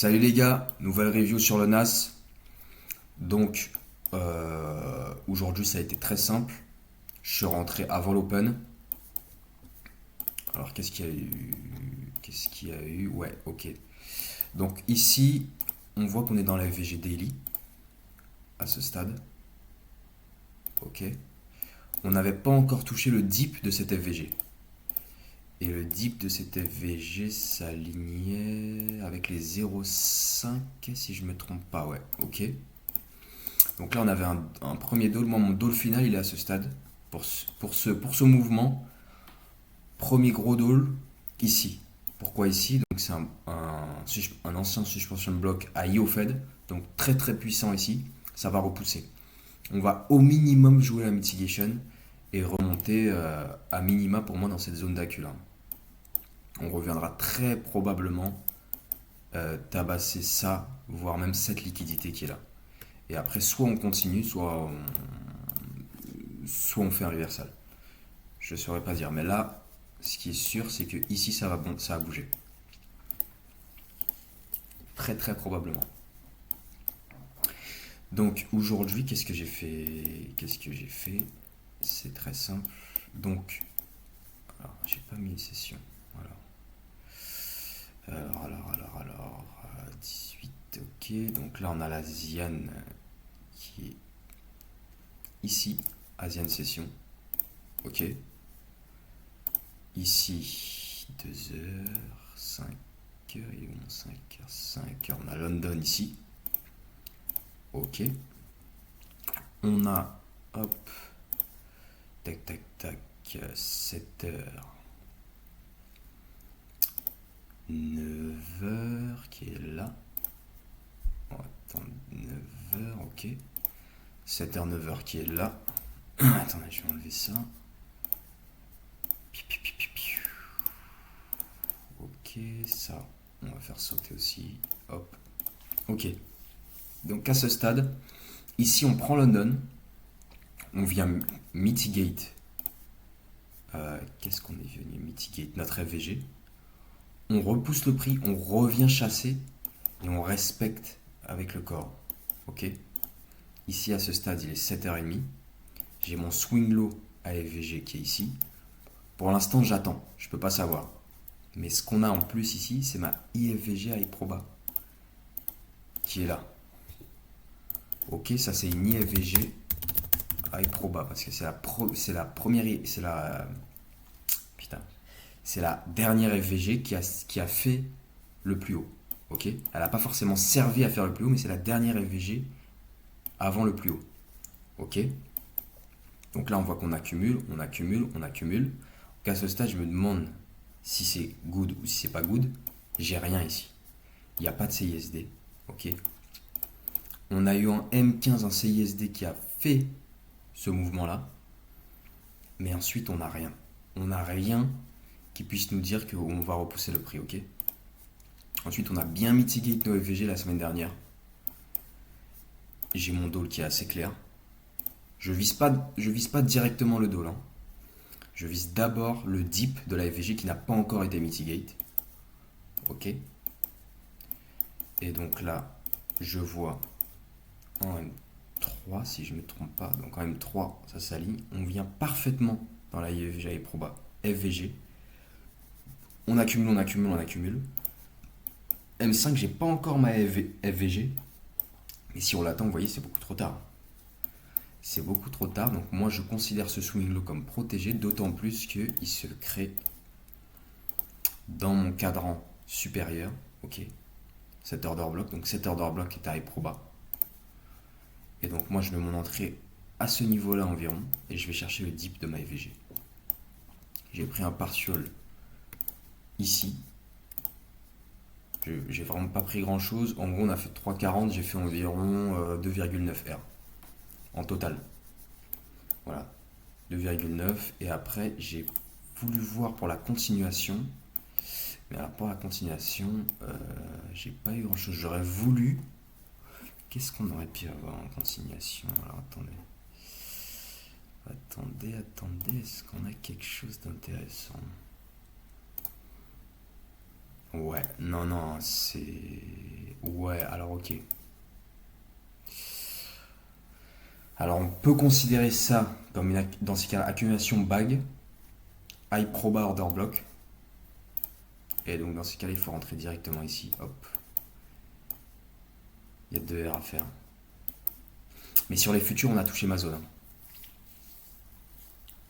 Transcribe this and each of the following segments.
Salut les gars, nouvelle review sur le NAS. Donc aujourd'hui ça a été très simple. Je suis rentré avant l'Open. Alors qu'est-ce qu'il y a eu? Qu'est-ce qu'il y a eu? Ouais, ok. Donc ici, on voit qu'on est dans la FVG Daily à ce stade. Ok. On n'avait pas encore touché le dip de cette FVG. Et le dip de cette FVG s'alignait avec les 0,5 si je me trompe pas. Ouais, ok. Donc là, on avait un premier doll. Moi, mon doll final, il est à ce stade. Pour ce mouvement, premier gros doll, ici. Pourquoi ici? Donc c'est un ancien suspension block à IO Fed. Donc très très puissant ici. Ça va repousser. On va au minimum jouer la mitigation et remonter à minima pour moi dans cette zone d'accu là. On reviendra très probablement tabasser ça, voire même cette liquidité qui est là. Et après, soit on continue, soit on fait un reversal. Je ne saurais pas dire. Mais là, ce qui est sûr, c'est que ici, ça va bouger. Très, très probablement. Donc aujourd'hui, qu'est-ce que j'ai fait? Qu'est-ce que j'ai fait? C'est très simple. Donc, alors, j'ai pas mis une session. Voilà. Alors, 18, ok. Donc là, on a la Zian qui est ici, Asian Session. Ok. Ici, 2 heures, 5 heures, et 5 heures, 5 heures. On a London ici. Ok. On a, hop, tac, tac, tac, 7 heures, 9 heures qui est là. On va attendre 9 heures, ok. 7 heures, 9 heures qui est là. Attendez, je vais enlever ça. Ok, ça, on va faire sauter aussi. Hop. Ok. Donc à ce stade, ici on prend London, on vient mitigate. Qu'est-ce qu'on est venu mitigate? Notre FVG. On repousse le prix, on revient chasser et on respecte avec le corps. Ok. Ici à ce stade, il est 7h30. J'ai mon swing low à FVG qui est ici. Pour l'instant, j'attends. Je peux pas savoir. Mais ce qu'on a en plus ici, c'est ma IFVG à iProba qui est là. Ok, ça c'est une IFVG à iProba parce que c'est la première, putain, c'est la dernière FVG qui a fait le plus haut. Ok, elle n'a pas forcément servi à faire le plus haut, mais c'est la dernière FVG avant le plus haut. Ok, donc là on voit qu'on accumule, on accumule, on accumule. Donc à ce stade, je me demande si c'est good ou si c'est pas good. J'ai rien ici. Il n'y a pas de CISD. Ok, on a eu un M15, un CISD qui a fait ce mouvement-là, mais ensuite on n'a rien. On n'a rien qui puisse nous dire qu'on va repousser le prix, ok. Ensuite, on a bien mitigé nos FVG la semaine dernière. J'ai mon doll qui est assez clair. Je vise pas directement le doll, hein. Je vise d'abord le dip de la FVG qui n'a pas encore été mitigate. Ok. Et donc là, je vois en M3, si je ne me trompe pas. Donc en M3, ça s'aligne. On vient parfaitement dans la IFVG et Proba FVG. On accumule, on accumule, on accumule. M5, j'ai pas encore ma FVG. Mais si on l'attend, vous voyez, c'est beaucoup trop tard. C'est beaucoup trop tard, donc moi je considère ce swing low comme protégé, d'autant plus qu'il se crée dans mon cadran supérieur. Ok, cet order block, donc cet order block est à Eproba. Et donc moi je mets mon entrée à ce niveau-là environ, et je vais chercher le dip de ma FVG. J'ai pris un partial ici. J'ai vraiment pas pris grand chose. En gros, on a fait 3,40, j'ai fait environ 2,9 R en total. Voilà, 2,9. Et après, j'ai voulu voir pour la continuation. Mais alors, pour la continuation, j'ai pas eu grand chose. J'aurais voulu. Qu'est-ce qu'on aurait pu avoir en continuation? Alors, attendez. Attendez. Est-ce qu'on a quelque chose d'intéressant? Ouais, non, c'est. Ouais, alors ok. Alors on peut considérer ça comme dans ces cas accumulation bag, high proba order block. Et donc dans ces cas-là, il faut rentrer directement ici. Hop. Il y a 2 R à faire. Mais sur les futurs, on a touché ma zone, hein.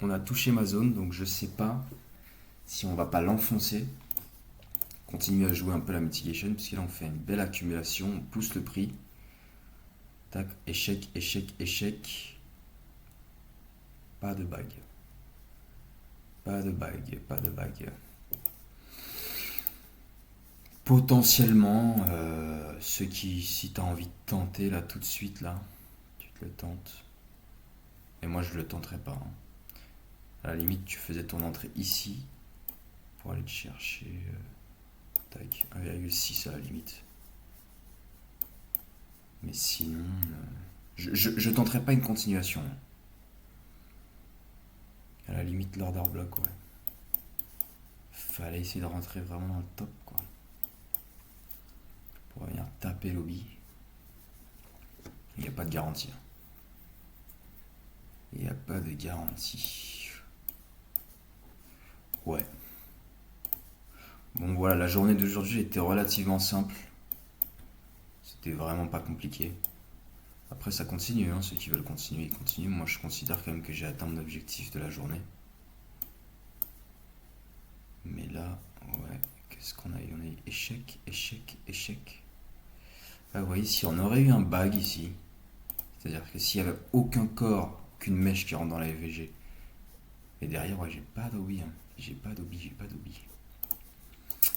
On a touché ma zone, donc je sais pas si on va pas l'enfoncer. Continuer à jouer un peu la mitigation, puisque là on fait une belle accumulation, on pousse le prix. Tac, échec, échec, échec. Pas de bague. Pas de bague, pas de bague. Potentiellement, si t'as envie de tenter là tout de suite, là, tu te le tentes. Et moi je le tenterai pas, hein. À la limite, tu faisais ton entrée ici pour aller te chercher. Tac, 1,6 à la limite. Mais sinon, je tenterai pas une continuation. À la limite, l'order block, ouais. Fallait essayer de rentrer vraiment dans le top, quoi. Pour venir taper lobby. Il n'y a pas de garantie. Il n'y a pas de garantie. Ouais. Bon voilà, la journée d'aujourd'hui était relativement simple. C'était vraiment pas compliqué. Après ça continue, hein. Ceux qui veulent continuer, ils continuent. Moi je considère quand même que j'ai atteint mon objectif de la journée. Mais là, ouais, qu'est-ce qu'on a eu? On a eu échec, échec, échec. Ah, vous voyez, si on aurait eu un bag ici, c'est-à-dire que s'il n'y avait aucun corps, aucune mèche qui rentre dans la FVG, et derrière, ouais, j'ai pas d'obi, hein. J'ai pas d'obi, j'ai pas d'obi.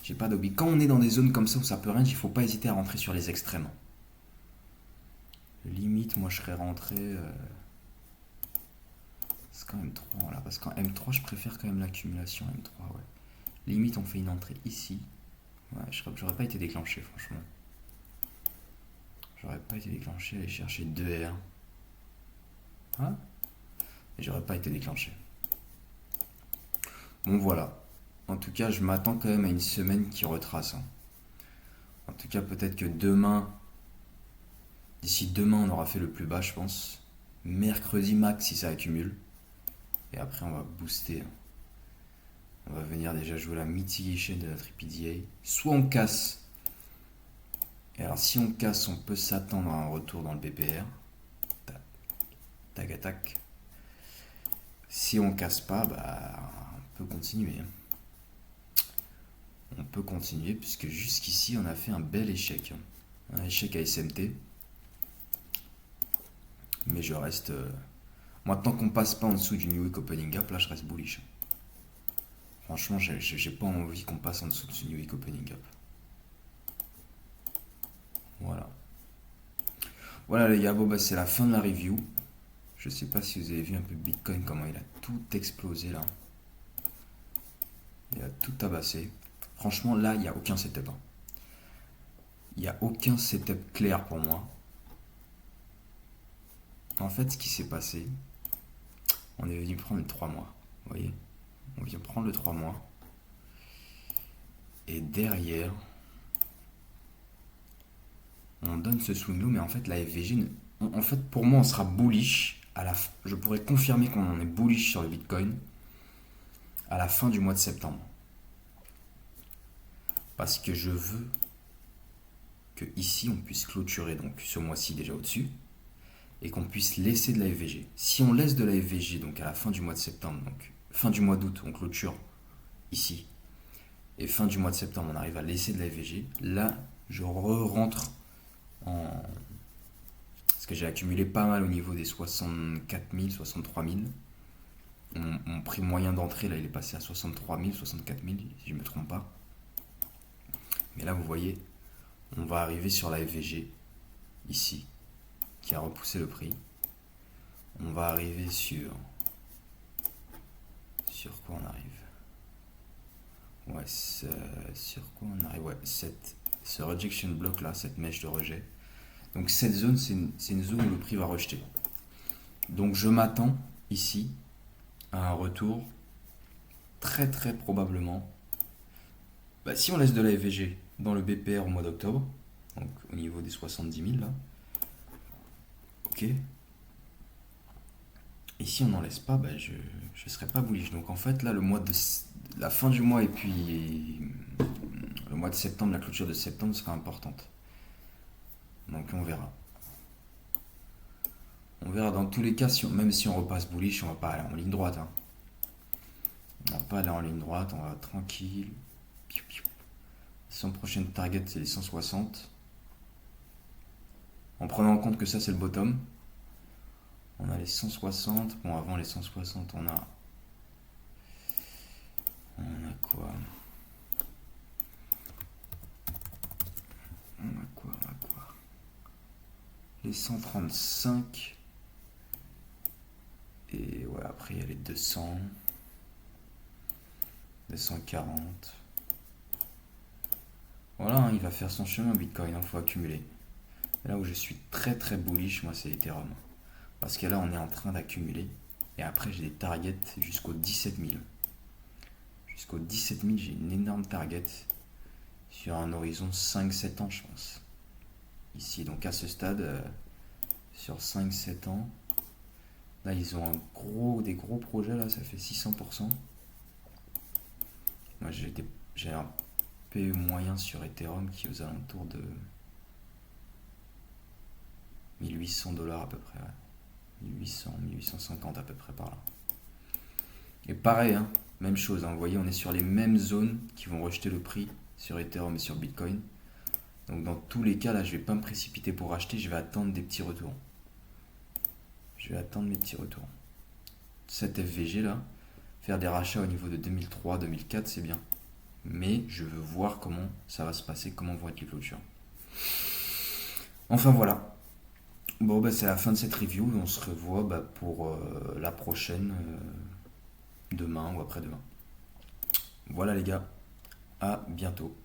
J'ai pas d'obi. Quand on est dans des zones comme ça où ça peut range, il faut pas hésiter à rentrer sur les extrêmes. Limite, moi je serais rentré. C'est quand même 3 là, parce qu'en M3, je préfère quand même l'accumulation M3, ouais. Limite, on fait une entrée ici. Ouais, j'aurais pas été déclenché, franchement. J'aurais pas été déclenché, aller chercher 2 R. Hein? Et j'aurais pas été déclenché. Bon, voilà. En tout cas, je m'attends quand même à une semaine qui retrace, hein. En tout cas, peut-être que d'ici demain, on aura fait le plus bas, je pense. Mercredi max si ça accumule. Et après, on va booster, hein. On va venir déjà jouer la mitigation de notre EPDA. Soit on casse. Et alors, si on casse, on peut s'attendre à un retour dans le BPR. Tac, tac. Si on casse pas, bah, on peut continuer. On peut continuer puisque jusqu'ici, on a fait un bel échec. Un échec à SMT. Mais je reste. Moi, tant qu'on passe pas en dessous du New Week Opening Gap, là, je reste bullish. Franchement, j'ai pas envie qu'on passe en dessous de ce New Week Opening Gap. Voilà. Voilà les gars, bon bah c'est la fin de la review. Je sais pas si vous avez vu un peu Bitcoin, comment il a tout explosé là. Il a tout tabassé. Franchement là, il n'y a aucun setup, hein. Il n'y a aucun setup clair pour moi. En fait, ce qui s'est passé, on est venu prendre le 3 mois. Vous voyez? On vient prendre le 3 mois. Et derrière, on donne ce swing low, mais en fait, la FVG, en fait, pour moi, on sera bullish. Je pourrais confirmer qu'on est bullish sur le Bitcoin à la fin du mois de septembre. Parce que je veux que ici, on puisse clôturer donc ce mois-ci déjà au-dessus et qu'on puisse laisser de la FVG. Si on laisse de la FVG donc à la fin du mois de septembre, donc fin du mois d'août, on clôture ici, et fin du mois de septembre, on arrive à laisser de la FVG, là, je rentre en... Parce que j'ai accumulé pas mal au niveau des 64 000, 63 000. Mon prix moyen d'entrée, là, il est passé à 63 000, 64 000, si je ne me trompe pas. Mais là, vous voyez, on va arriver sur la FVG, ici, qui a repoussé le prix. On va arriver sur... Sur quoi on arrive? Ouais, sur quoi on arrive? Ouais, ce rejection block là, cette mèche de rejet. Donc cette zone, c'est une zone où le prix va rejeter. Donc je m'attends ici à un retour très probablement. Bah, si on laisse de la FVG dans le BPR au mois d'octobre, Donc au niveau des 70 000 là. Ok. Et si on n'en laisse pas, bah, je ne serai pas bullish. Donc en fait là, la fin du mois et puis le mois de septembre, la clôture de septembre sera importante. Donc on verra. On verra dans tous les cas, même si on repasse bullish, on va pas aller en ligne droite, hein. On va pas aller en ligne droite, on va tranquille. Son prochaine target c'est les 160. En prenant en compte que ça c'est le bottom. On a les 160. Bon, avant les 160, on a quoi? On a quoi? Les 135. Et ouais, après il y a les 200. 240. Voilà, hein, il va faire son chemin Bitcoin, il faut accumuler. Là où je suis très très bullish, moi c'est Ethereum. Parce que là on est en train d'accumuler. Et après j'ai des targets jusqu'aux 17 000. Jusqu'aux 17 000 j'ai une énorme target. Sur un horizon 5-7 ans je pense. Ici donc à ce stade, sur 5-7 ans. Là ils ont des gros projets là, ça fait 600%. Moi j'ai un PE moyen sur Ethereum qui est aux alentours de 1800 $ à peu près. Ouais. 1800, 1850 à peu près par là. Et pareil, hein, même chose, hein, vous voyez, on est sur les mêmes zones qui vont rejeter le prix sur Ethereum et sur Bitcoin. Donc dans tous les cas, là, je vais pas me précipiter pour acheter, je vais attendre des petits retours. Je vais attendre mes petits retours. Cette FVG là, faire des rachats au niveau de 2003, 2004, c'est bien. Mais je veux voir comment ça va se passer, comment vont être les clôtures. Enfin voilà. Bon, bah, c'est la fin de cette review. On se revoit pour la prochaine, demain ou après-demain. Voilà les gars, à bientôt.